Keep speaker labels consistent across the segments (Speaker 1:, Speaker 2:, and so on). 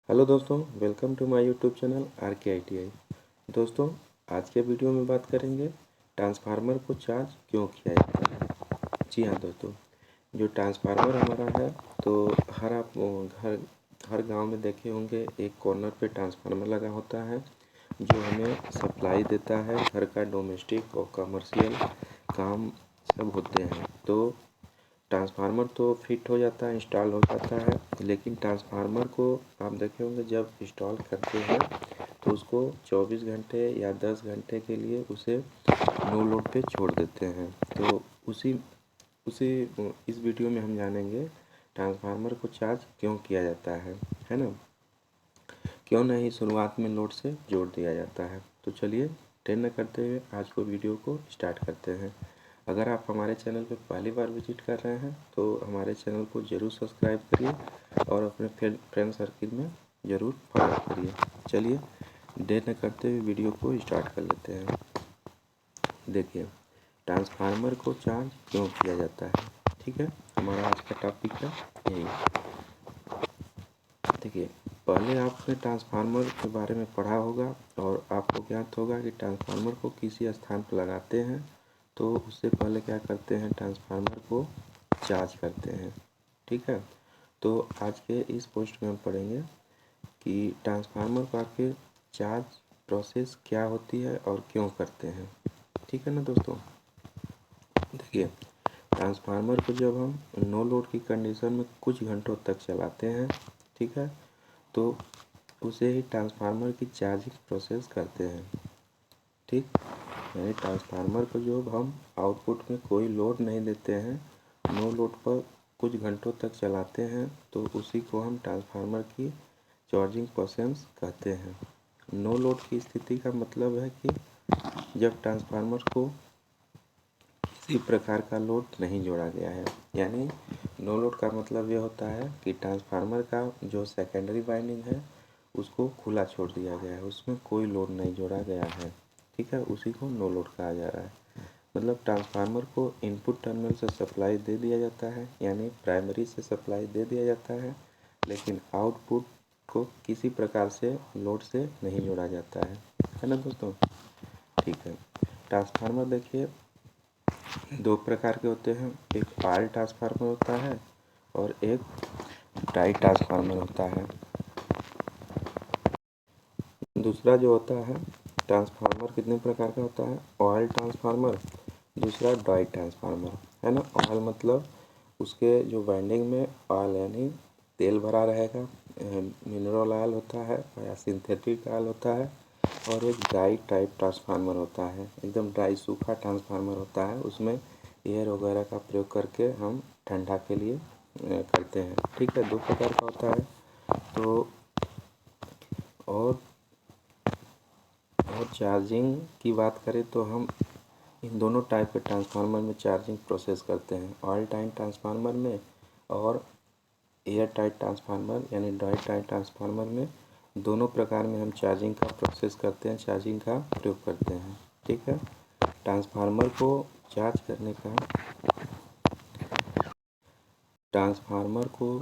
Speaker 1: Hello दोस्तों, welcome to my YouTube channel RKITI। दोस्तों, आज के वीडियो में बात करेंगे ट्रांसफार्मर को चार्ज क्यों किया जाता है। जी हाँ दोस्तों, जो ट्रांसफार्मर हमारा है तो हर आप हर गांव में देखे होंगे एक कॉर्नर पे ट्रांसफार्मर लगा होता है जो हमें सप्लाई देता है। घर का डोमेस्टिक और कमर्शियल काम सब होते हैं। तो ट्रांसफार्मर तो फिट हो जाता है, इंस्टॉल हो जाता है, लेकिन ट्रांसफार्मर को आप देखे होंगे जब इंस्टॉल करते हैं तो उसको 24 घंटे या 10 घंटे के लिए उसे नो लोड पे छोड़ देते हैं। तो उसी उसी इस वीडियो में हम जानेंगे ट्रांसफार्मर को चार्ज क्यों किया जाता है ना, क्यों नहीं शुरुआत में लोड से जोड़ दिया जाता है। तो चलिए देर न करते हुए आज को वीडियो को स्टार्ट करते हैं। अगर आप हमारे चैनल पर पहली बार विजिट कर रहे हैं तो हमारे चैनल को ज़रूर सब्सक्राइब करिए और अपने फ्रेंड सर्किल में ज़रूर फॉलो करिए। चलिए देर न करते हुए वीडियो को स्टार्ट कर लेते हैं। देखिए, ट्रांसफार्मर को चार्ज क्यों किया जाता है, ठीक है। हमारा आज का टॉपिक है यही। देखिए, पहले आपने ट्रांसफार्मर के बारे में पढ़ा होगा और आपको ज्ञात होगा कि ट्रांसफार्मर को किसी स्थान पर लगाते हैं तो उससे पहले क्या करते हैं, ट्रांसफार्मर को चार्ज करते हैं, ठीक है। तो आज के इस पोस्ट में हम पढ़ेंगे कि ट्रांसफार्मर का आखिर चार्ज प्रोसेस क्या होती है और क्यों करते हैं, ठीक है ना दोस्तों। देखिए, ट्रांसफार्मर को जब हम नो लोड की कंडीशन में कुछ घंटों तक चलाते हैं, ठीक है, तो उसे ही ट्रांसफार्मर की चार्जिंग प्रोसेस करते हैं, ठीक। यानी ट्रांसफार्मर को जो हम आउटपुट में कोई लोड नहीं देते हैं, नो लोड पर कुछ घंटों तक चलाते हैं, तो उसी को हम ट्रांसफार्मर की चार्जिंग प्रोसेस कहते हैं। नो लोड की स्थिति का मतलब है कि जब ट्रांसफार्मर को किसी प्रकार का लोड नहीं जोड़ा गया है। यानी नो लोड का मतलब ये होता है कि ट्रांसफार्मर का जो सेकेंडरी वाइंडिंग है उसको खुला छोड़ दिया गया है, उसमें कोई लोड नहीं जोड़ा गया है, ठीक है। उसी को नो लोड कहा जा रहा है। मतलब ट्रांसफार्मर को इनपुट टर्मिनल से सप्लाई दे दिया जाता है, यानी प्राइमरी से सप्लाई दे दिया जाता है, लेकिन आउटपुट को किसी प्रकार से लोड से नहीं जोड़ा जाता है ना दोस्तों, ठीक है। ट्रांसफार्मर देखिए दो प्रकार के होते हैं, एक ऑयल ट्रांसफार्मर होता है और एक डाई ट्रांसफार्मर होता है। दूसरा जो होता है ट्रांसफार्मर कितने प्रकार का होता है, ऑयल ट्रांसफार्मर, दूसरा डाई ट्रांसफार्मर, है ना। ऑयल मतलब उसके जो वाइंडिंग में ऑयल यानी तेल भरा रहेगा, मिनरल ऑयल होता है या सिंथेटिक ऑयल होता है। और एक ड्राई टाइप ट्रांसफार्मर होता है, एकदम ड्राई सूखा ट्रांसफार्मर होता है, उसमें एयर वगैरह का प्रयोग करके हम ठंडा के लिए करते हैं, ठीक है। दो प्रकार का होता है। तो और चार्जिंग की बात करें तो हम इन दोनों टाइप के ट्रांसफार्मर में चार्जिंग प्रोसेस करते हैं, ऑयल टाइप ट्रांसफार्मर में और एयर टाइट ट्रांसफार्मर यानी ड्राई टाइट ट्रांसफार्मर में। दोनों प्रकार में हम चार्जिंग का प्रोसेस करते हैं, चार्जिंग का प्रयोग करते हैं, ठीक है। ट्रांसफार्मर को चार्ज करने का ट्रांसफार्मर को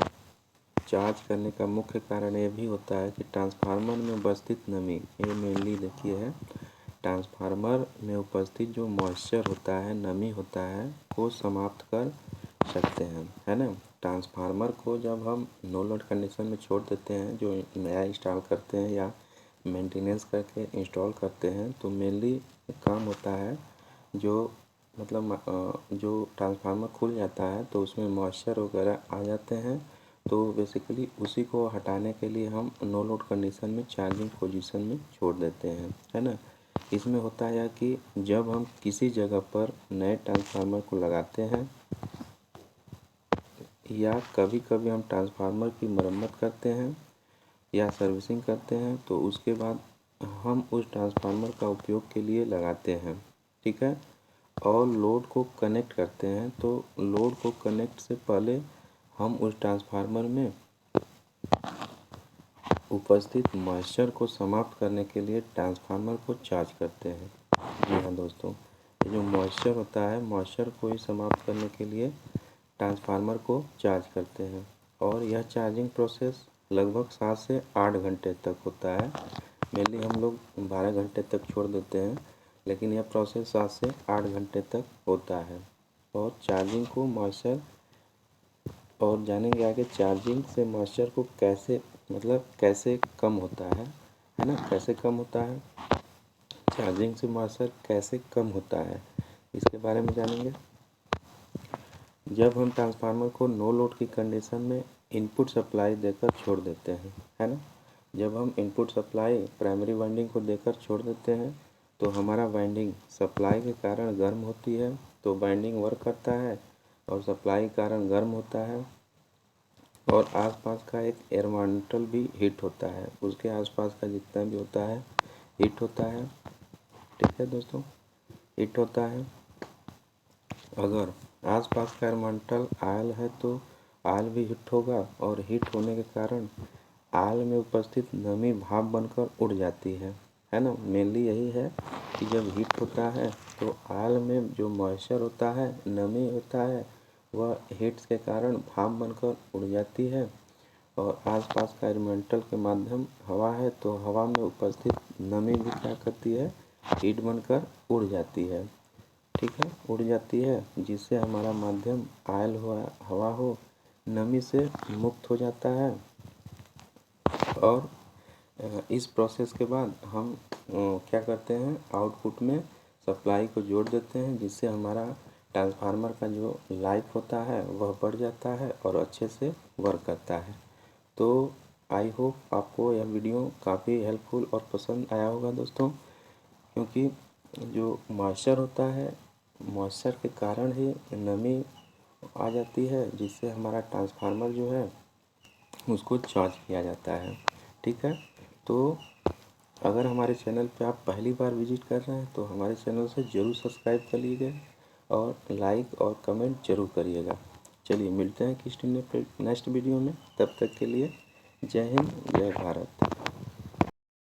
Speaker 1: चार्ज करने का मुख्य कारण ये भी होता है कि ट्रांसफार्मर में उपस्थित नमी, ये मेनली देखिए है, ट्रांसफार्मर में उपस्थित जो मॉइस्चर होता है, नमी होता है, को समाप्त कर सकते हैं, है ना। ट्रांसफार्मर को जब हम नो लोड कंडीशन में छोड़ देते हैं, जो नया इंस्टॉल करते हैं या मेंटेनेंस करके इंस्टॉल करते हैं, तो मेनली काम होता है जो मतलब जो ट्रांसफार्मर खुल जाता है तो उसमें मॉइस्चर वगैरह आ जाते हैं, तो बेसिकली उसी को हटाने के लिए हम नो लोड कंडीशन में चार्जिंग पोजीशन में छोड़ देते हैं, है ना। इसमें होता है कि जब हम किसी जगह पर नए ट्रांसफार्मर को लगाते हैं या कभी कभी हम ट्रांसफार्मर की मरम्मत करते हैं या सर्विसिंग करते हैं, तो उसके बाद हम उस ट्रांसफार्मर का उपयोग के लिए लगाते हैं, ठीक है। और लोड को कनेक्ट करते हैं, तो लोड को कनेक्ट से पहले हम उस ट्रांसफार्मर में उपस्थित मॉइस्चर को समाप्त करने के लिए ट्रांसफार्मर को चार्ज करते हैं। जी हाँ दोस्तों, ये जो मॉइस्चर होता है, मॉइस्चर को ही समाप्त करने के लिए ट्रांसफार्मर को चार्ज करते हैं। और यह चार्जिंग प्रोसेस लगभग 7 से 8 घंटे तक होता है। मेनली हम लोग 12 घंटे तक छोड़ देते हैं, लेकिन यह प्रोसेस 7 से 8 घंटे तक होता है। और चार्जिंग को मॉइस्चर और जानेंगे आगे चार्जिंग से मॉइस्चर को कैसे कैसे कम होता है ना, कैसे कम होता है, चार्जिंग से मॉइस्चर कैसे कम होता है इसके बारे में जानेंगे। जब हम ट्रांसफार्मर को नो लोड की कंडीशन में इनपुट सप्लाई देकर छोड़ देते हैं, है ना, जब हम इनपुट सप्लाई प्राइमरी वाइंडिंग को देकर छोड़ देते हैं तो हमारा वाइंडिंग सप्लाई के कारण गर्म होती है, तो वाइंडिंग वर्क करता है और सप्लाई के कारण गर्म होता है और आसपास का एक एनवायरमेंटल भी हीट होता है, उसके आसपास का जितना भी होता है हीट होता है। ठीक है दोस्तों, हीट होता है। अगर आसपास का एनवायरमेंटल आयल है तो आयल भी हीट होगा और हीट होने के कारण आयल में उपस्थित नमी भाप बनकर उड़ जाती है ना। मेनली यही है कि जब हीट होता है तो आयल में जो मॉइस्चर होता है, नमी होता है, वह हीट्स के कारण भाप बनकर उड़ जाती है और आसपास का एनवायरमेंटल के माध्यम हवा है तो हवा में उपस्थित नमी भी क्या करती है, हीट बनकर उड़ जाती है। ठीक है, उड़ जाती है, जिससे हमारा माध्यम आयल हो, हवा हो, नमी से मुक्त हो जाता है। और इस प्रोसेस के बाद हम क्या करते हैं, आउटपुट में सप्लाई को जोड़ देते हैं, जिससे हमारा ट्रांसफार्मर का जो लाइफ होता है वह बढ़ जाता है और अच्छे से वर्क करता है। तो आई होप आपको यह वीडियो काफ़ी हेल्पफुल और पसंद आया होगा दोस्तों, क्योंकि जो मॉइस्चर होता है, मॉइस्चर के कारण ही नमी आ जाती है, जिससे हमारा ट्रांसफार्मर जो है उसको चार्ज किया जाता है। ठीक है, तो अगर हमारे चैनल पे आप पहली बार विजिट कर रहे हैं तो हमारे चैनल से ज़रूर सब्सक्राइब कर लीजिएगा और लाइक और कमेंट ज़रूर करिएगा। चलिए मिलते हैं किसी नेक्स्ट वीडियो में, तब तक के लिए जय हिंद, जय भारत।